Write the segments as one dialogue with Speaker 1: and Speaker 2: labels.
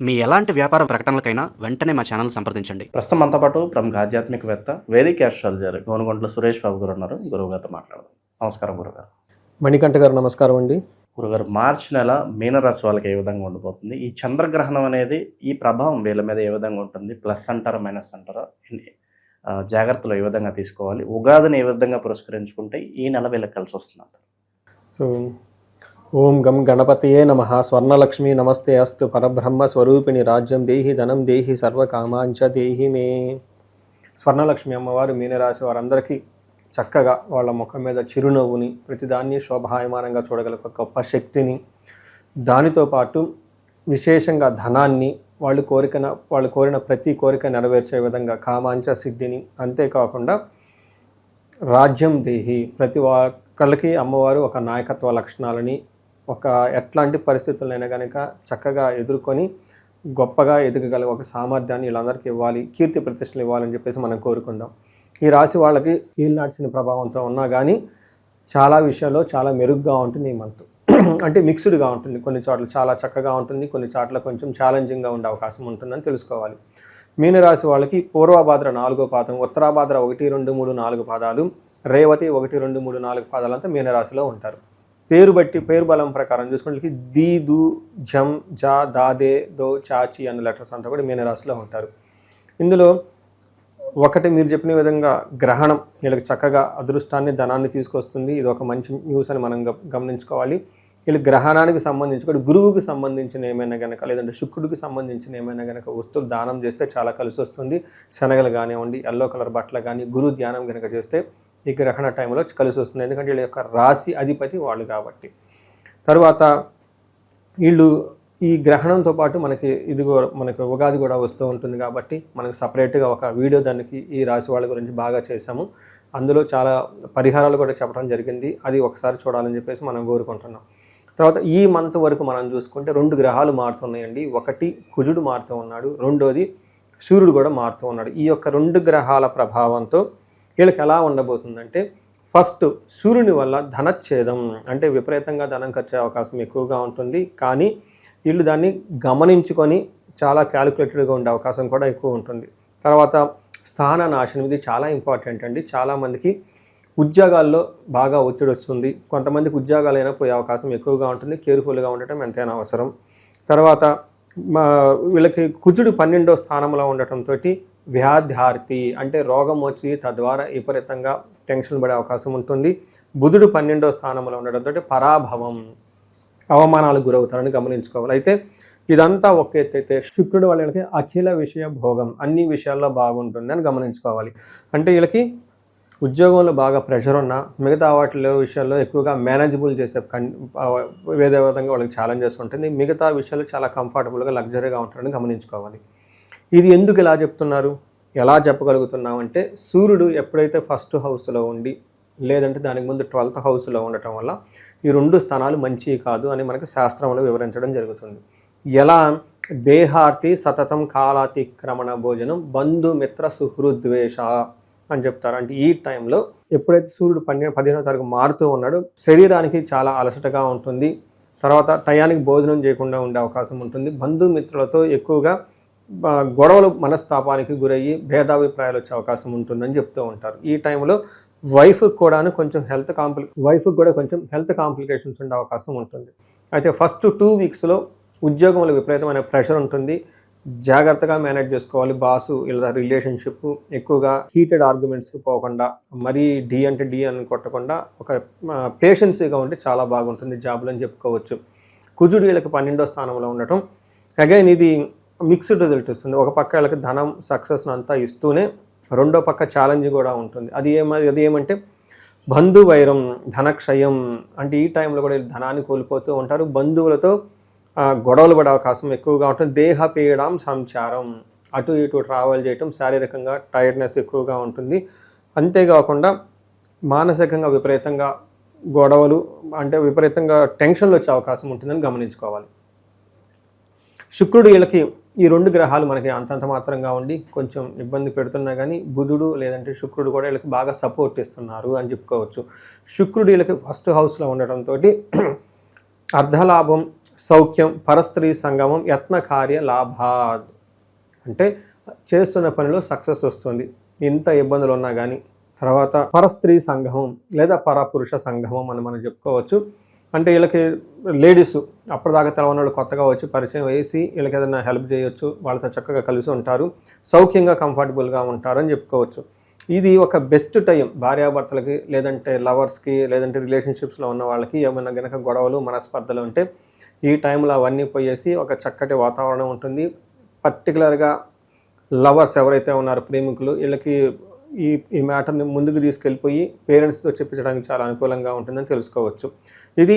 Speaker 1: మీ ఎలాంటి వ్యాపార ప్రకటనలకైనా వెంటనే మా ఛానల్ సంప్రదించండి.
Speaker 2: ప్రస్తుతం మనతో పాటు ప్రముఖ ఆధ్యాత్మికవేత్త వేదిక ఆస్ట్రాలజర్ గోనుగొంట్ల సురేష్ బాబు గారు ఉన్నారు. గురువుగారితో మాట్లాడదాం. నమస్కారం గురుగారు.
Speaker 3: మణికంఠ గారు నమస్కారం అండి.
Speaker 2: గురుగారు, మార్చి నెల మీనరాశి వాళ్ళకి ఏ విధంగా ఉండిపోతుంది? ఈ చంద్రగ్రహణం అనేది ఈ ప్రభావం వీళ్ళ మీద ఏ విధంగా ఉంటుంది? ప్లస్ అంటారా, మైనస్ అంటారా? జాగ్రత్తలు ఏ విధంగా తీసుకోవాలి? ఉగాదిని ఏ విధంగా పురస్కరించుకుంటే ఈ నెల వీళ్ళకి కలిసి వస్తుంది?
Speaker 3: సో ఓం గం గణపతయే నమః. స్వర్ణలక్ష్మి నమస్తే అస్తు. పరబ్రహ్మ స్వరూపిణి రాజ్యం దేహి ధనం దేహి సర్వకామాంచ దేహి మే. స్వర్ణలక్ష్మి అమ్మవారు మీనరాశి వారందరికీ చక్కగా వాళ్ళ ముఖం మీద చిరునవ్వుని, ప్రతిదాన్ని శోభాయమానంగా చూడగల గొప్ప శక్తిని, దానితో పాటు విశేషంగా ధనాన్ని, వాళ్ళు కోరిన ప్రతి కోరిక నెరవేర్చే విధంగా కామాంచ సిద్ధిని, అంతేకాకుండా రాజ్యం దేహి, ప్రతి ఒక్కళ్ళకి అమ్మవారు ఒక నాయకత్వ లక్షణాలని, ఒక ఎట్లాంటి పరిస్థితులైనా కనుక చక్కగా ఎదుర్కొని గొప్పగా ఎదగగల ఒక సామర్థ్యాన్ని వీళ్ళందరికీ ఇవ్వాలి, కీర్తి ప్రతిష్టలు ఇవ్వాలని చెప్పేసి మనం కోరుకుందాం. ఈ రాశి వాళ్ళకి ఈల్నాడ్సిన ప్రభావంతో ఉన్నా కానీ చాలా విషయాల్లో చాలా మెరుగ్గా ఉంటుంది ఈ మంత్. అంటే మిక్స్డ్గా ఉంటుంది. కొన్ని చోట్ల చాలా చక్కగా ఉంటుంది, కొన్ని చోట్ల కొంచెం ఛాలెంజింగ్గా ఉండే అవకాశం ఉంటుందని తెలుసుకోవాలి. మీనరాశి వాళ్ళకి పూర్వభాద్ర 4వ పాదం, ఉత్తరాభాద్ర 1, 2, 3, 4 పాదాలు, రేవతి 1, 2, 3, 4 పాదాలంతా మీనరాశిలో ఉంటారు. పేరు బలం ప్రకారం చూసుకుంటే దీ, దు, జం, జా, దాదే, దో, చాచి అన్న లెటర్స్ అంతా కూడా మీనరాశిలో ఉంటారు. ఇందులో ఒకటి మీరు చెప్పిన విధంగా గ్రహణం వీళ్ళకి చక్కగా అదృష్టాన్ని, ధనాన్ని తీసుకొస్తుంది. ఇది ఒక మంచి న్యూస్ అని మనం గమనించుకోవాలి. వీళ్ళు గ్రహణానికి సంబంధించి కూడా గురువుకి సంబంధించిన ఏమైనా కనుక, లేదంటే శుక్రుడికి సంబంధించిన ఏమైనా కనుక వస్తువులు దానం చేస్తే చాలా కలిసి వస్తుంది. శనగలు కానివ్వండి, ఎల్లో కలర్ బట్టలు కానీ గురువు ధ్యానం కనుక చేస్తే ఈ గ్రహణ టైంలో కలిసి వస్తుంది. ఎందుకంటే వీళ్ళ యొక్క రాశి అధిపతి వాళ్ళు కాబట్టి. తర్వాత వీళ్ళు ఈ గ్రహణంతో పాటు మనకి ఉగాది కూడా వస్తూ ఉంటుంది కాబట్టి మనకు సపరేట్గా ఒక వీడియో దానికి ఈ రాశి వాళ్ళ గురించి బాగా చేశాము. అందులో చాలా పరిహారాలు కూడా చెప్పడం జరిగింది. అది ఒకసారి చూడాలని చెప్పేసి మనం కోరుకుంటున్నాం. తర్వాత ఈ మంత్ వరకు మనం చూసుకుంటే 2 గ్రహాలు మారుతున్నాయండి. ఒకటి కుజుడు మారుతూ ఉన్నాడు, రెండోది సూర్యుడు కూడా మారుతూ ఉన్నాడు. ఈ యొక్క 2 గ్రహాల ప్రభావంతో వీళ్ళకి ఎలా ఉండబోతుందంటే, ఫస్ట్ సూర్యుని వల్ల ధనచ్ఛేదం, అంటే విపరీతంగా ధనం ఖర్చే అవకాశం ఎక్కువగా ఉంటుంది. కానీ వీళ్ళు దాన్ని గమనించుకొని చాలా క్యాలిక్యులేటెడ్గా ఉండే అవకాశం కూడా ఎక్కువ ఉంటుంది. తర్వాత స్థాన నాశనం, ఇది చాలా ఇంపార్టెంట్ అండి. చాలామందికి ఉద్యోగాల్లో బాగా ఒత్తిడి వస్తుంది. కొంతమందికి ఉద్యోగాలైనా పోయే అవకాశం ఎక్కువగా ఉంటుంది. కేర్ఫుల్గా ఉండటం ఎంతైనా అవసరం. తర్వాత వీళ్ళకి కుజుడు 12వ స్థానంలో ఉండటంతో వ్యాధ్యార్థి, అంటే రోగం వచ్చి తద్వారా విపరీతంగా టెన్షన్ పడే అవకాశం ఉంటుంది. బుధుడు 12వ స్థానంలో ఉండటంతో పరాభవం, అవమానాలకు గురవుతారని గమనించుకోవాలి. అయితే ఇదంతా ఒక ఎత్తు అయితే శుక్రుడు వాళ్ళకి అఖిల విషయ భోగం, అన్ని విషయాల్లో బాగుంటుంది అని గమనించుకోవాలి. అంటే వీళ్ళకి ఉద్యోగంలో బాగా ప్రెషర్ ఉన్నా మిగతా వాటి విషయాల్లో ఎక్కువగా మేనేజబుల్ చేసే వేరే విధంగా వాళ్ళకి ఛాలెంజెస్ ఉంటుంది. మిగతా విషయాలు చాలా కంఫర్టబుల్గా లగ్జరీగా ఉంటారని గమనించుకోవాలి. ఇది ఎందుకు ఇలా చెప్తున్నారు, ఎలా చెప్పగలుగుతున్నామంటే, సూర్యుడు ఎప్పుడైతే ఫస్ట్ హౌస్లో ఉండి, లేదంటే దానికి ముందు 12th హౌస్లో ఉండటం వల్ల ఈ 2 స్థానాలు మంచివి కాదు అని మనకు శాస్త్రంలో వివరించడం జరుగుతుంది. ఎలా? దేహార్తి సతతం కాలాతిక్రమణ భోజనం బంధుమిత్ర సుహృద్వేష అని చెప్తారు. అంటే ఈ టైంలో ఎప్పుడైతే సూర్యుడు 15వ తారీఖు మారుతూ ఉన్నాడో శరీరానికి చాలా అలసటగా ఉంటుంది. తర్వాత టయానికి భోజనం చేయకుండా ఉండే అవకాశం ఉంటుంది. బంధుమిత్రులతో ఎక్కువగా గొడవలు, మనస్తాపానికి గురయ్యి భేదాభిప్రాయాలు వచ్చే అవకాశం ఉంటుందని చెప్తూ ఉంటారు. ఈ టైంలో వైఫ్కి కూడా కొంచెం హెల్త్ కాంప్లికేషన్స్ ఉండే అవకాశం ఉంటుంది. అయితే ఫస్ట్ 2 వీక్స్లో ఉద్యోగంలో విపరీతమైన ప్రెషర్ ఉంటుంది. జాగ్రత్తగా మేనేజ్ చేసుకోవాలి. బాసు ఇలా రిలేషన్షిప్ ఎక్కువగా హీటెడ్ ఆర్గ్యుమెంట్స్కి పోకుండా, మరీ డి అంటే డి అని కొట్టకుండా ఒక పేషెన్సీగా ఉంటే చాలా బాగుంటుంది జాబ్లో అని చెప్పుకోవచ్చు. కుజుడు వీళ్ళకి 12వ స్థానంలో ఉండటం అగైన్ ఇది మిక్స్డ్ రిజల్ట్ ఇస్తుంది. ఒక పక్క వీళ్ళకి ధనం, సక్సెస్ని అంతా ఇస్తూనే రెండో పక్క ఛాలెంజ్ కూడా ఉంటుంది. అది ఏమంటే బంధువైరం, ధనక్షయం. అంటే ఈ టైంలో కూడా ధనాన్ని కోల్పోతూ ఉంటారు. బంధువులతో గొడవలు పడే అవకాశం ఎక్కువగా ఉంటుంది. దేహపీడం, సంచారం, అటు ఇటు ట్రావెల్ చేయటం, శారీరకంగా టైర్డ్నెస్ ఎక్కువగా ఉంటుంది. అంతేకాకుండా మానసికంగా విపరీతంగా గొడవలు, అంటే విపరీతంగా టెన్షన్లు వచ్చే అవకాశం ఉంటుందని గమనించుకోవాలి. శుక్రుడు వీళ్ళకి ఈ 2 గ్రహాలు మనకి అంతంత మాత్రంగా ఉండి కొంచెం ఇబ్బంది పెడుతున్నా కానీ బుధుడు లేదంటే శుక్రుడు కూడా వీళ్ళకి బాగా సపోర్ట్ ఇస్తున్నారు అని చెప్పుకోవచ్చు. శుక్రుడు వీళ్ళకి ఫస్ట్ హౌస్లో ఉండటంతో అర్ధలాభం, సౌఖ్యం, పరస్త్రీ సంగమం, యత్న కార్య లాభాద్. అంటే చేస్తున్న పనిలో సక్సెస్ వస్తుంది, ఇంత ఇబ్బందులు ఉన్నా కానీ. తర్వాత పరస్త్రీ సంగమం లేదా పరపురుష సంగమం అని మనం చెప్పుకోవచ్చు. అంటే వీళ్ళకి లేడీస్ అప్పటిదాకా తెలవని వాళ్ళు కొత్తగా వచ్చి పరిచయం వేసి వీళ్ళకి ఏదైనా హెల్ప్ చేయొచ్చు, వాళ్ళతో చక్కగా కలిసి ఉంటారు, సౌఖ్యంగా కంఫర్టబుల్గా ఉంటారు అని చెప్పుకోవచ్చు. ఇది ఒక బెస్ట్ టైం భార్యాభర్తలకి, లేదంటే లవర్స్కి, లేదంటే రిలేషన్షిప్స్లో ఉన్న వాళ్ళకి ఏమైనా గనక గొడవలు మనస్పర్ధలు ఉంటే ఈ టైంలో అవన్నీ పోయేసి ఒక చక్కటి వాతావరణం ఉంటుంది. పర్టికులర్గా లవర్స్ ఎవరైతే ఉన్నారో, ప్రేమికులు, వీళ్ళకి ఈ మ్యాటర్ని ముందుకు తీసుకెళ్ళిపోయి పేరెంట్స్తో చెప్పించడానికి చాలా అనుకూలంగా ఉంటుందని తెలుసుకోవచ్చు. ఇది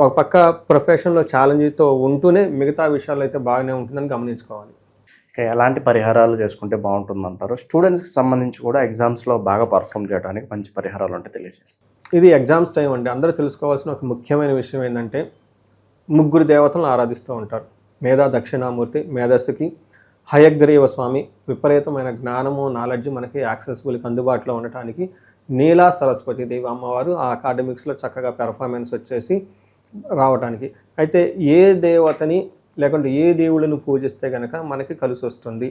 Speaker 3: ఒక పక్క ప్రొఫెషన్లో ఛాలెంజ్తో ఉంటూనే మిగతా విషయాలు అయితే బాగానే ఉంటుందని గమనించుకోవాలి.
Speaker 2: ఇంకా ఎలాంటి పరిహారాలు చేసుకుంటే బాగుంటుందంటారు? స్టూడెంట్స్కి సంబంధించి కూడా ఎగ్జామ్స్లో బాగా పర్ఫామ్ చేయడానికి మంచి పరిహారాలు అంటే తెలియజేస్తారు.
Speaker 3: ఇది ఎగ్జామ్స్ టైం అండి. అందరూ తెలుసుకోవాల్సిన ఒక ముఖ్యమైన విషయం ఏంటంటే, ముగ్గురు దేవతలను ఆరాధిస్తూ ఉంటారు. మేధా దక్షిణామూర్తి, మేధస్సుకి హయగ్రీవ స్వామి, విపరీతమైన జ్ఞానము, నాలెడ్జ్ మనకి యాక్సెసిబుల్కి అందుబాటులో ఉండటానికి నీలా సరస్వతి దేవి అమ్మవారు ఆ అకాడమిక్స్లో చక్కగా పెర్ఫార్మెన్స్ వచ్చేసి రావడానికి. అయితే ఏ దేవతని లేకుంటే ఏ దేవుళ్ళను పూజిస్తే కనుక మనకి కలిసి వస్తుంది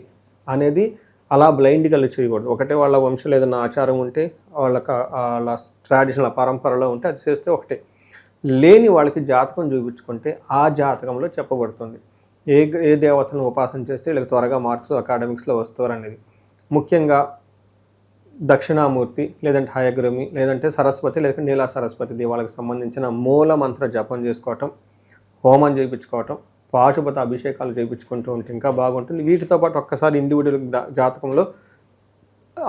Speaker 3: అనేది అలా బ్లైండ్గా చేయకూడదు. ఒకటే వాళ్ళ వంశంలో ఏదైనా ఆచారం ఉంటే, వాళ్ళ ట్రెడిషనల్ పరంపరలో ఉంటే అది చేస్తే ఒకటే. లేని వాళ్ళకి జాతకం చూపించుకుంటే ఆ జాతకంలో చెప్పబడుతుంది ఏ దేవతను ఉపాసన చేస్తే వీళ్ళకి త్వరగా మార్క్స్ అకాడమిక్స్లో వస్తారు అనేది. ముఖ్యంగా దక్షిణామూర్తి, లేదంటే హయగ్రమి, లేదంటే సరస్వతి, లేదంటే నీలా సరస్వతి దేవాలకు సంబంధించిన మూల మంత్ర జపం చేసుకోవటం, హోమం చేయించుకోవటం, పాశుపత అభిషేకాలు చేయించుకుంటూ ఉంటే ఇంకా బాగుంటుంది. వీటితో పాటు ఒక్కసారి ఇండివిజువల్ జాతకంలో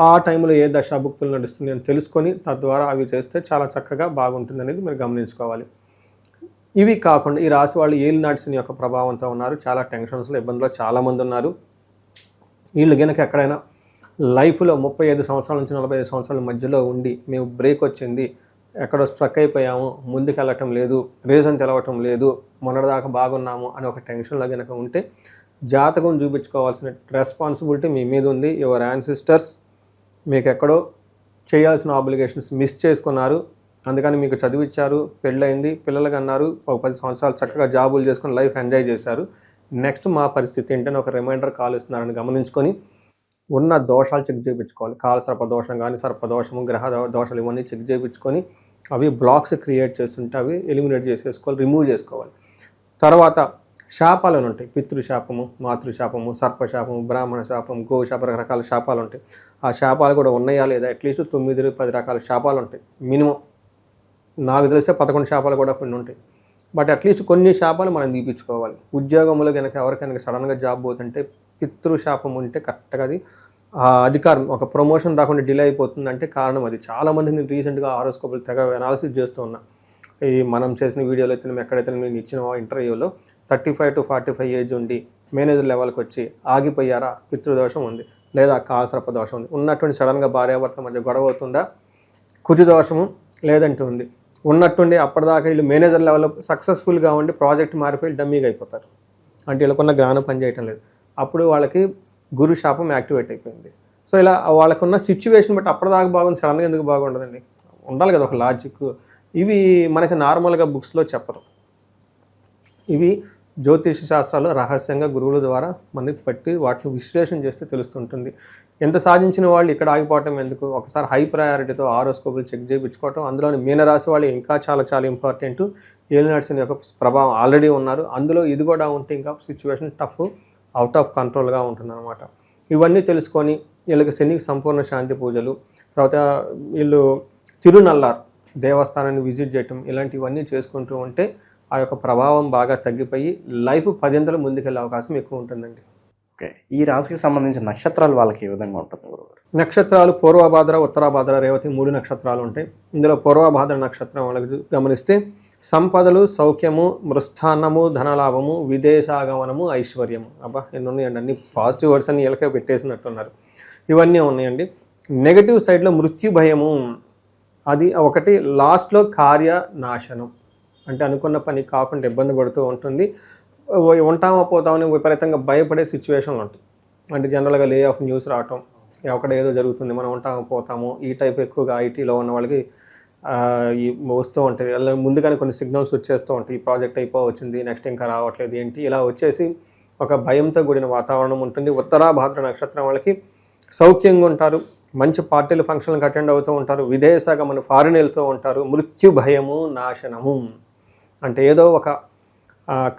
Speaker 3: ఆ టైంలో ఏ దశాభుక్తులు నడుస్తుంది అని తెలుసుకొని తద్వారా అవి చేస్తే చాలా చక్కగా బాగుంటుంది అనేది మీరు గమనించుకోవాలి. ఇవి కాకుండా ఈ రాశి వాళ్ళు ఏలినాటి శని యొక్క ప్రభావంతో ఉన్నారు. చాలా టెన్షన్స్లో, ఇబ్బందులో చాలామంది ఉన్నారు. వీళ్ళు కనుక ఎక్కడైనా లైఫ్లో 35 సంవత్సరాల నుంచి 45 సంవత్సరాల మధ్యలో ఉండి మేము బ్రేక్ వచ్చింది, ఎక్కడో స్ట్రక్ అయిపోయాము, ముందుకు వెళ్ళటం లేదు, రీజన్ తెలవటం లేదు, మొన్నటిదాకా బాగున్నాము అని ఒక టెన్షన్లో కనుక ఉంటే జాతకం చూపించుకోవాల్సిన రెస్పాన్సిబిలిటీ మీ మీద ఉంది. యువర్ యాన్సిస్టర్స్ మీకు ఎక్కడో చేయాల్సిన ఆబ్లిగేషన్స్ మిస్ చేసుకున్నారు, అందుకని మీకు చదివిచ్చారు, పెళ్ళయింది, పిల్లలకి అన్నారు, ఒక 10 సంవత్సరాలు చక్కగా జాబులు చేసుకొని లైఫ్ ఎంజాయ్ చేశారు. నెక్స్ట్ మా పరిస్థితి ఏంటని ఒక రిమైండర్ కాల్ ఇస్తున్నారని గమనించుకొని ఉన్న దోషాలు చెక్ చేయించుకోవాలి. సర్పదోషం కానీ, సర్పదోషము, గ్రహ దోషాలు ఇవన్నీ చెక్ చేయించుకొని అవి బ్లాక్స్ క్రియేట్ చేస్తుంటే అవి ఎలిమినేట్ చేసేసుకోవాలి, రిమూవ్ చేసుకోవాలి. తర్వాత శాపాలు ఉంటాయి. పితృశాపము, మాతృశాపము, సర్పశాపము, బ్రాహ్మణ శాపం, గోశాప, రకరకాల శాపాలు ఉంటాయి. ఆ శాపాలు కూడా ఉన్నాయా లేదా, అట్లీస్ట్ 9-10 రకాల శాపాలు ఉంటాయి మినిమం. నాకు తెలిసే 11 శాపాలు కూడా కొన్ని ఉంటాయి. బట్ అట్లీస్ట్ కొన్ని శాపాలు మనం తీపించుకోవాలి. ఉద్యోగంలో కనుక ఎవరికైనా సడన్గా జాబ్ పోతుంటే పితృశాపం ఉంటే కరెక్ట్గా అది ఆ అధికారం ఒక ప్రమోషన్ రాకుండా డిలే అయిపోతుందంటే కారణం అది. చాలామంది నేను రీసెంట్గా హారోస్కోపులు తెగ అనాలిసిస్ చేస్తూ ఉన్నా. ఈ మనం చేసిన వీడియోలో అయితే మేము ఎక్కడైతే నేను ఇచ్చిన ఇంటర్వ్యూలో 35 to 45 ఏజ్ ఉండి మేనేజర్ లెవెల్కి వచ్చి ఆగిపోయారా, పితృదోషం ఉంది, లేదా కాలసర్ప దోషం ఉంది, ఉన్నటువంటి సడన్గా భార్యాభర్త మధ్య గొడవ అవుతుందా, కుజదోషము లేదంటే ఉంది, ఉన్నట్టుండి అప్పటిదాకా వీళ్ళు మేనేజర్ లెవెల్లో సక్సెస్ఫుల్గా ఉండి ప్రాజెక్ట్ మారిపోయి డమ్మీగా అయిపోతారు, అంటే వీళ్ళకున్న జ్ఞానం పనిచేయటం లేదు. అప్పుడు వాళ్ళకి గురు శాపం యాక్టివేట్ అయిపోయింది. సో ఇలా వాళ్ళకున్న సిచ్యువేషన్ బట్టి అప్పటిదాకా బాగుంది, సడన్గా ఎందుకు బాగుండదండి, ఉండాలి కదా ఒక లాజిక్. ఇవి మనకి నార్మల్గా బుక్స్లో చెప్పరు. ఇవి జ్యోతిష శాస్త్రాలు రహస్యంగా గురువుల ద్వారా మనకి పట్టి వాటిని విశ్లేషణ చేస్తే తెలుస్తుంటుంది. ఎంత సాధించిన వాళ్ళు ఇక్కడ ఆగిపోవటం ఎందుకు, ఒకసారి హై ప్రయారిటీతో హారోస్కోపులు చెక్ చేయించుకోవటం. అందులోని మీనరాశి వాళ్ళు ఇంకా చాలా చాలా ఇంపార్టెంట్. ఏలినాటి శని యొక్క ప్రభావం ఆల్రెడీ ఉన్నారు, అందులో ఇది కూడా ఉంటే ఇంకా సిచ్యువేషన్ టఫ్, అవుట్ ఆఫ్ కంట్రోల్గా ఉంటుందన్నమాట. ఇవన్నీ తెలుసుకొని వీళ్ళకి శనికి సంపూర్ణ శాంతి పూజలు, తర్వాత వీళ్ళు తిరునల్లార్ దేవస్థానాన్ని విజిట్ చేయటం, ఇలాంటివన్నీ చేసుకుంటూ ఉంటే ఆ యొక్క ప్రభావం బాగా తగ్గిపోయి లైఫ్ 10 ముందుకెళ్ళే అవకాశం ఎక్కువ ఉంటుందండి.
Speaker 2: ఓకే, ఈ రాశికి సంబంధించిన నక్షత్రాలు వాళ్ళకి ఏ విధంగా ఉంటుంది గురుగారు?
Speaker 3: నక్షత్రాలు పూర్వభాద్ర, ఉత్తరాభాద్ర, రేవతి 3 నక్షత్రాలు ఉంటాయి. ఇందులో పూర్వభాద్ర నక్షత్రం వాళ్ళకి గమనిస్తే సంపదలు, సౌఖ్యము, మృష్టాన్నము, ధనలాభము, విదేశాగమనము, ఐశ్వర్యము. అబ్బా ఎన్ని ఉన్నాయండి, అన్ని పాజిటివ్ వర్డ్స్ అన్ని వీళ్ళకే పెట్టేసినట్టున్నారు. ఇవన్నీ ఉన్నాయండి. నెగటివ్ సైడ్లో మృత్యు భయము, అది ఒకటి. లాస్ట్లో కార్యనాశనం, అంటే అనుకున్న పని కాకుండా ఇబ్బంది పడుతూ ఉంటుంది. ఉంటామో పోతామని విపరీతంగా భయపడే సిచ్యువేషన్లు ఉంటాయి. అంటే జనరల్గా లే ఆఫ్ న్యూస్ రావటం, అక్కడ ఏదో జరుగుతుంది, మనం ఉంటామో పోతాము, ఈ టైప్ ఎక్కువగా ఐటీలో ఉన్న వాళ్ళకి ఈ వస్తూ ఉంటాయి. అలా ముందుగానే కొన్ని సిగ్నల్స్ వచ్చేస్తూ ఉంటాయి. ఈ ప్రాజెక్ట్ అయిపోవచ్చింది, నెక్స్ట్ ఇంకా రావట్లేదు ఏంటి, ఇలా వచ్చేసి ఒక భయంతో కూడిన వాతావరణం ఉంటుంది. ఉత్తరాభాద్ర నక్షత్రం వాళ్ళకి సౌఖ్యంగా ఉంటారు, మంచి పార్టీలు ఫంక్షన్లకు అటెండ్ అవుతూ ఉంటారు, విదేశగమన ఫారిన్ వెళ్తూ ఉంటారు. మృత్యు భయము నాశనము అంటే ఏదో ఒక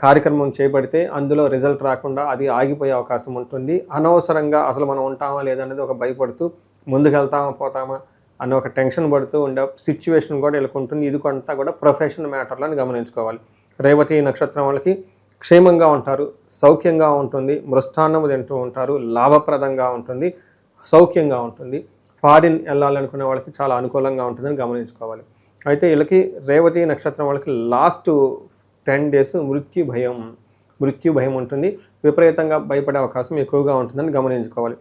Speaker 3: కార్యక్రమం చేపడితే అందులో రిజల్ట్ రాకుండా అది ఆగిపోయే అవకాశం ఉంటుంది. అనవసరంగా అసలు మనం ఉంటామా లేదనేది ఒక భయపడుతూ ముందుకు వెళ్తామా పోతామా అన్న ఒక టెన్షన్ పడుతూ ఉండే సిచ్యువేషన్ కూడా వీళ్ళకి ఉంటుంది. ఇది కొంత కూడా ప్రొఫెషనల్ మ్యాటర్లో గమనించుకోవాలి. రేవతి నక్షత్రం వాళ్ళకి క్షేమంగా ఉంటారు, సౌఖ్యంగా ఉంటుంది, మృష్టాన్నము తింటూ ఉంటారు, లాభప్రదంగా ఉంటుంది, సౌఖ్యంగా ఉంటుంది. ఫారిన్ వెళ్ళాలనుకునే వాళ్ళకి చాలా అనుకూలంగా ఉంటుందని గమనించుకోవాలి. అయితే వీళ్ళకి రేవతి నక్షత్రం వాళ్ళకి లాస్ట్ 10 days మృత్యు భయం ఉంటుంది. విపరీతంగా భయపడే అవకాశం ఎక్కువగా ఉంటుందని గమనించుకోవాలి.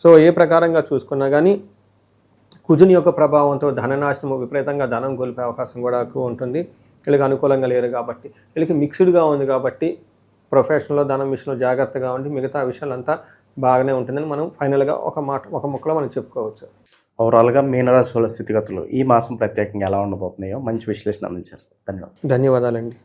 Speaker 3: సో ఏ ప్రకారంగా చూసుకున్నా కానీ కుజుని యొక్క ప్రభావంతో ధననాశనము, విపరీతంగా ధనం కోల్పోయే అవకాశం కూడా ఎక్కువ ఉంటుంది. వీళ్ళకి అనుకూలంగా లేరు కాబట్టి, వీళ్ళకి మిక్స్డ్గా ఉంది కాబట్టి ప్రొఫెషనల్లో ధనం విషయంలో జాగ్రత్తగా ఉండి మిగతా విషయాలంతా బాగానే ఉంటుందని మనం ఫైనల్గా ఒక ముక్కలో మనం చెప్పుకోవచ్చు.
Speaker 2: ఓవరాల్గా మీనరాశి వాళ్ళ స్థితిగతులు ఈ మాసం ప్రత్యేకంగా ఎలా ఉండబోతున్నాయో మంచి విశ్లేషణ అందించారు. ధన్యవాదాలు.
Speaker 3: ధన్యవాదాలండి.